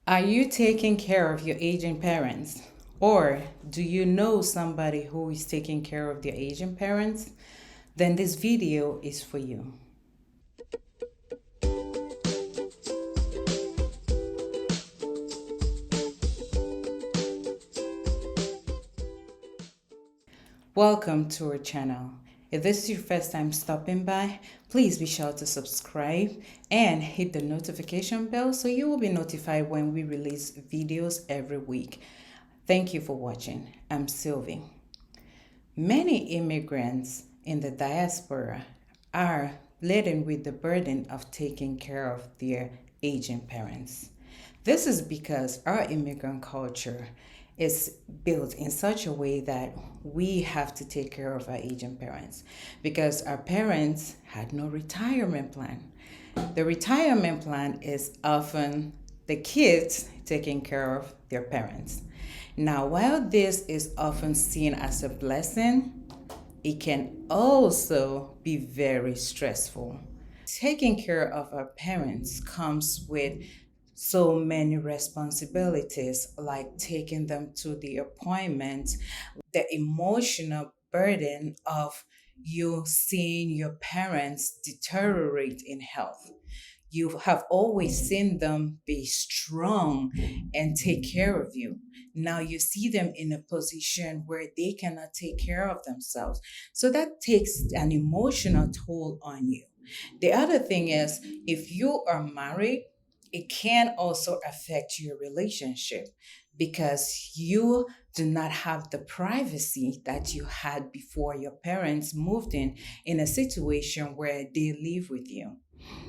Are you taking care of your aging parents? Or do you know somebody who is taking care of their aging parents? Then this video is for you. Welcome to our channel. If this is your first time stopping by, please be sure to subscribe and hit the notification bell so you will be notified when we release videos every week. Thank you for watching. I'm Sylvie. Many immigrants in the diaspora are laden with the burden of taking care of their aging parents. This is because our immigrant culture is built in such a way that we have to take care of our aging parents because our parents had no retirement plan. The retirement plan is often the kids taking care of their parents. Now, while this is often seen as a blessing, it can also be very stressful. Taking care of our parents comes with so many responsibilities, like taking them to the appointment, the emotional burden of you seeing your parents deteriorate in health. You have always seen them be strong and take care of you. Now you see them in a position where they cannot take care of themselves. So that takes an emotional toll on you. The other thing is, if you are married, it can also affect your relationship because you do not have the privacy that you had before your parents moved in a situation where they live with you.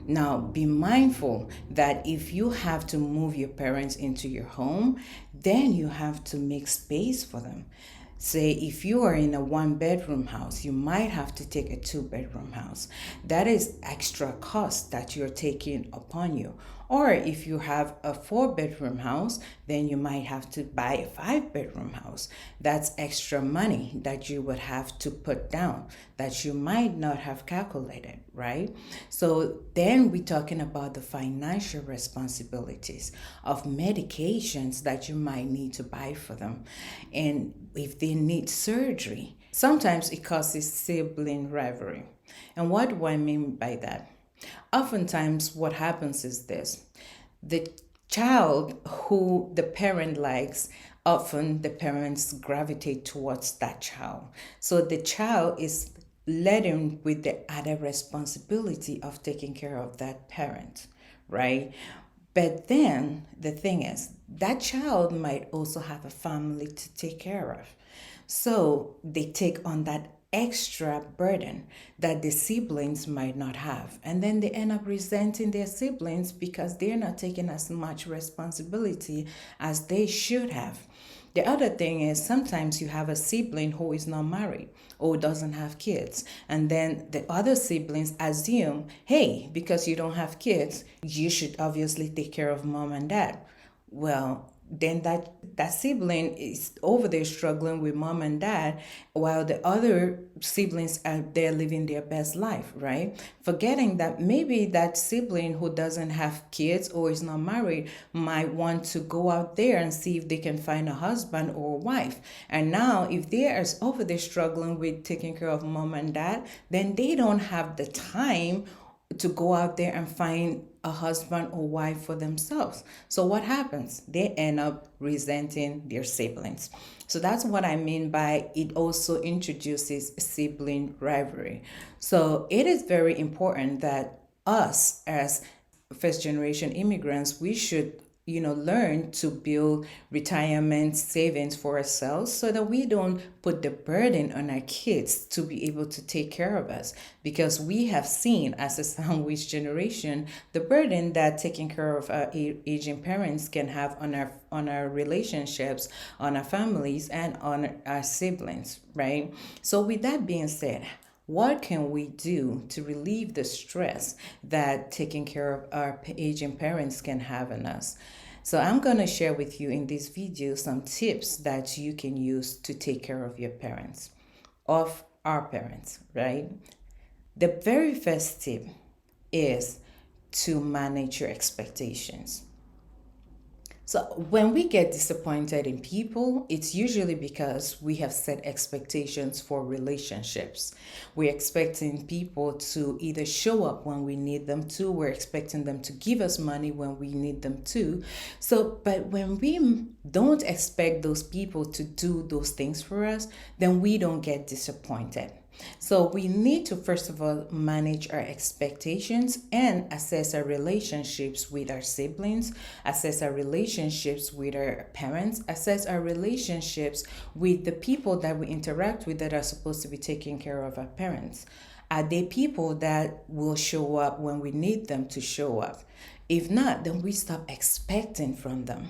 Now, be mindful that if you have to move your parents into your home, then you have to make space for them. Say, if you are in a one bedroom house, you might have to take a two-bedroom house. That is extra cost that you're taking upon you. Or if you have a four-bedroom house, then you might have to buy a five-bedroom house. That's extra money that you would have to put down that you might not have calculated, right? So then we're talking about the financial responsibilities of medications that you might need to buy for them. And if they need surgery, sometimes it causes sibling rivalry. And what do I mean by that? Oftentimes, what happens is this: the child who the parent likes, often the parents gravitate towards that child. So the child is laden with the added responsibility of taking care of that parent, right? But then the thing is, that child might also have a family to take care of. So they take on that extra burden that the siblings might not have. And then they end up resenting their siblings because they're not taking as much responsibility as they should have. The other thing is sometimes you have a sibling who is not married or doesn't have kids. And then the other siblings assume, hey, because you don't have kids, you should obviously take care of mom and dad. Well, then that sibling is over there struggling with mom and dad while the other siblings are there living their best life, right? Forgetting that maybe that sibling who doesn't have kids or is not married might want to go out there and see if they can find a husband or a wife. And now if they are over there struggling with taking care of mom and dad, then they don't have the time to go out there and find a husband or wife for themselves. So what happens? They end up resenting their siblings. So that's what I mean by it also introduces sibling rivalry. So it is very important that us as first generation immigrants, we should learn to build retirement savings for ourselves so that we don't put the burden on our kids to be able to take care of us, because we have seen as a sandwich generation the burden that taking care of our aging parents can have on our relationships, on our families, and on our siblings, right? So with that being said, what can we do to relieve the stress that taking care of our aging parents can have on us? So I'm going to share with you in this video some tips that you can use to take care of your parents, of our parents, right? The very first tip is to manage your expectations. So when we get disappointed in people, it's usually because we have set expectations for relationships. We're expecting people to either show up when we need them to, we're expecting them to give us money when we need them to. So, but when we don't expect those people to do those things for us, then we don't get disappointed. So we need to first of all manage our expectations and assess our relationships with our siblings, assess our relationships with our parents, assess our relationships with the people that we interact with that are supposed to be taking care of our parents. Are they people that will show up when we need them to show up? If not, then we stop expecting from them,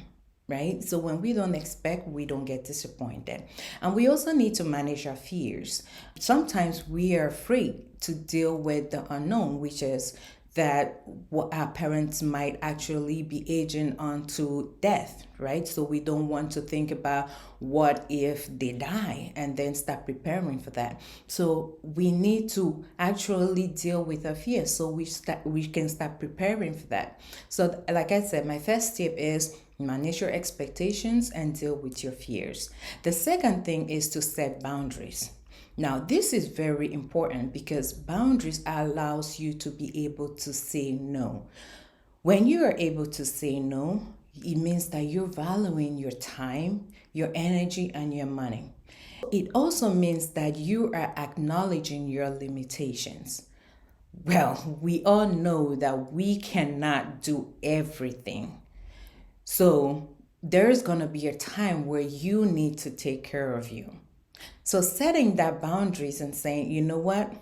right? So when we don't expect, we don't get disappointed. And we also need to manage our fears. Sometimes we are afraid to deal with the unknown, which is that our parents might actually be aging on to death, right? So we don't want to think about what if they die and then start preparing for that. So we need to actually deal with our fears so we can start preparing for that. So like I said, my first tip is manage your expectations and deal with your fears. The second thing is to set boundaries. Now, this is very important because boundaries allows you to be able to say no. When you are able to say no, it means that you're valuing your time, your energy, and your money. It also means that you are acknowledging your limitations. Well, we all know that we cannot do everything. So there's going to be a time where you need to take care of you. So setting that boundaries and saying, you know what?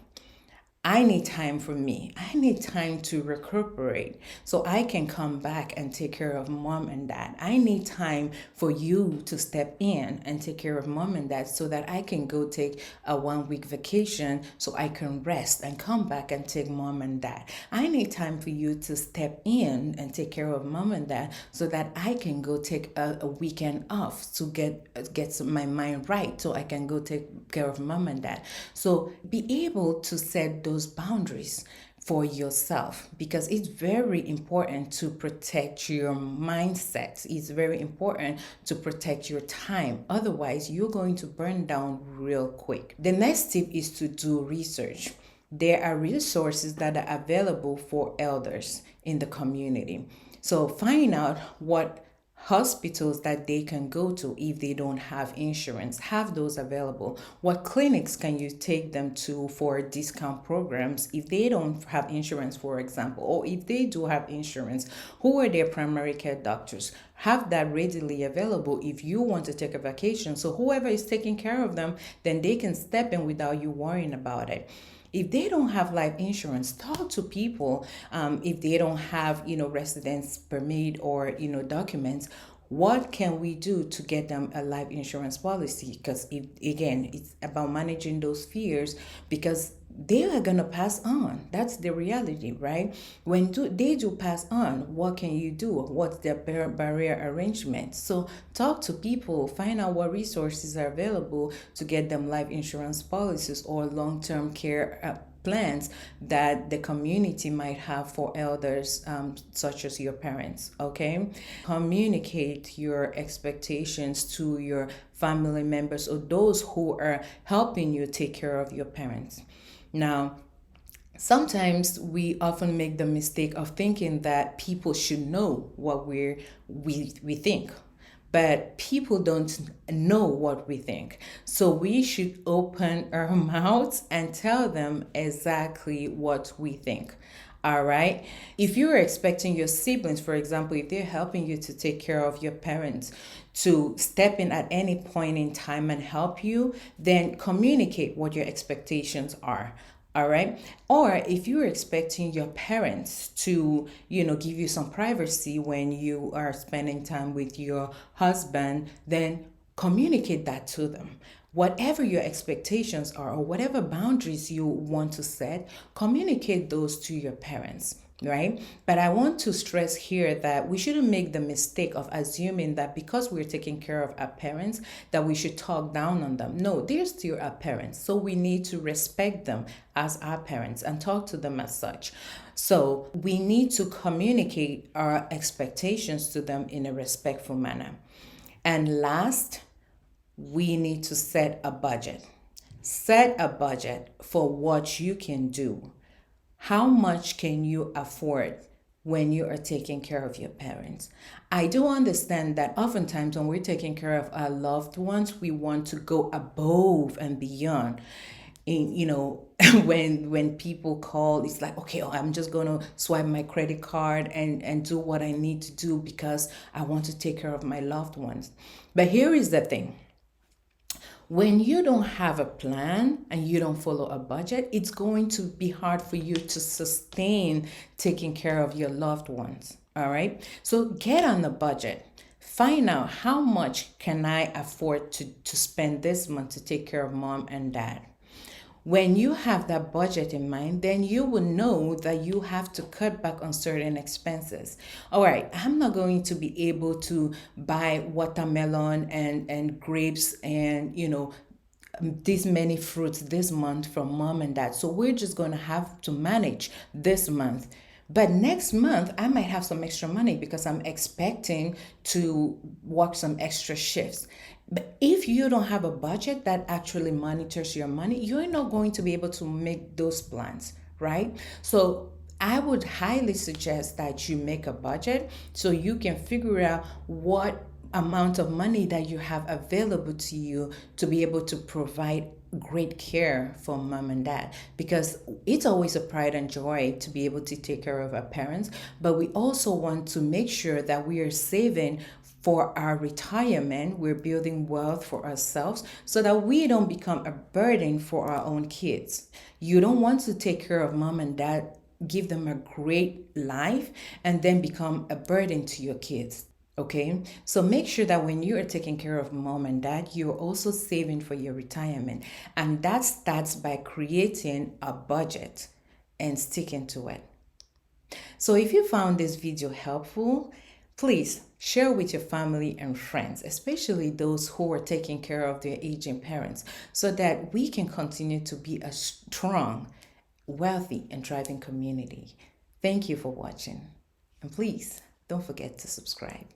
I need time for me. I need time to recuperate so I can come back and take care of mom and dad. I need time for you to step in and take care of mom and dad so that I can go take a 1 week vacation so I can rest and come back and take mom and dad. I need time for you to step in and take care of mom and dad so that I can go take a weekend off to get my mind right so I can go take care of mom and dad. So be able to set those boundaries for yourself because it's very important to protect your mindset. It's very important to protect your time. Otherwise, you're going to burn down real quick. The next tip is to do research. There are resources that are available for elders in the community. So find out what hospitals that they can go to if they don't have insurance, have those available. What clinics can you take them to for discount programs if they don't have insurance, for example, or if they do have insurance, who are their primary care doctors? Have that readily available if you want to take a vacation. So whoever is taking care of them, then they can step in without you worrying about it. If they don't have life insurance, talk to people. If they don't have, residence permit or, documents, what can we do to get them a life insurance policy? Because again, it's about managing those fears because they are going to pass on. That's the reality, right? When they do pass on, what can you do? What's their barrier arrangement? So talk to people, find out what resources are available to get them life insurance policies or long-term care plans that the community might have for elders, such as your parents, okay? Communicate your expectations to your family members or those who are helping you take care of your parents. Now, sometimes we often make the mistake of thinking that people should know what we think, but people don't know what we think. So we should open our mouths and tell them exactly what we think. All right. If you're expecting your siblings, for example, if they're helping you to take care of your parents, to step in at any point in time and help you, then communicate what your expectations are. All right. Or if you're expecting your parents to, give you some privacy when you are spending time with your husband, then communicate that to them. Whatever your expectations are or whatever boundaries you want to set, communicate those to your parents. right? But I want to stress here that we shouldn't make the mistake of assuming that because we're taking care of our parents, that we should talk down on them. No, they're still our parents. So we need to respect them as our parents and talk to them as such. So we need to communicate our expectations to them in a respectful manner. And last, we need to set a budget. Set a budget for what you can do. How much can you afford when you are taking care of your parents? I do understand that oftentimes when we're taking care of our loved ones, we want to go above and beyond. When people call, it's like, okay, I'm just gonna swipe my credit card and do what I need to do because I want to take care of my loved ones. But here is the thing: when you don't have a plan and you don't follow a budget, it's going to be hard for you to sustain taking care of your loved ones. All right. So get on the budget. Find out how much can I afford to spend this month to take care of mom and dad. When you have that budget in mind, then you will know that you have to cut back on certain expenses. All right, I'm not going to be able to buy watermelon and grapes and, these many fruits this month from mom and dad. So we're just going to have to manage this month. But next month, I might have some extra money because I'm expecting to work some extra shifts. But if you don't have a budget that actually monitors your money, you're not going to be able to make those plans, right? So I would highly suggest that you make a budget so you can figure out what amount of money that you have available to you to be able to provide great care for mom and dad, because it's always a pride and joy to be able to take care of our parents, but we also want to make sure that we are saving for our retirement. We're building wealth for ourselves so that we don't become a burden for our own kids. You don't want to take care of mom and dad, give them a great life, and then become a burden to your kids. Okay, so make sure that when you are taking care of mom and dad, you're also saving for your retirement. And that starts by creating a budget and sticking to it. So if you found this video helpful, please share with your family and friends, especially those who are taking care of their aging parents, so that we can continue to be a strong, wealthy, and thriving community. Thank you for watching. And please don't forget to subscribe.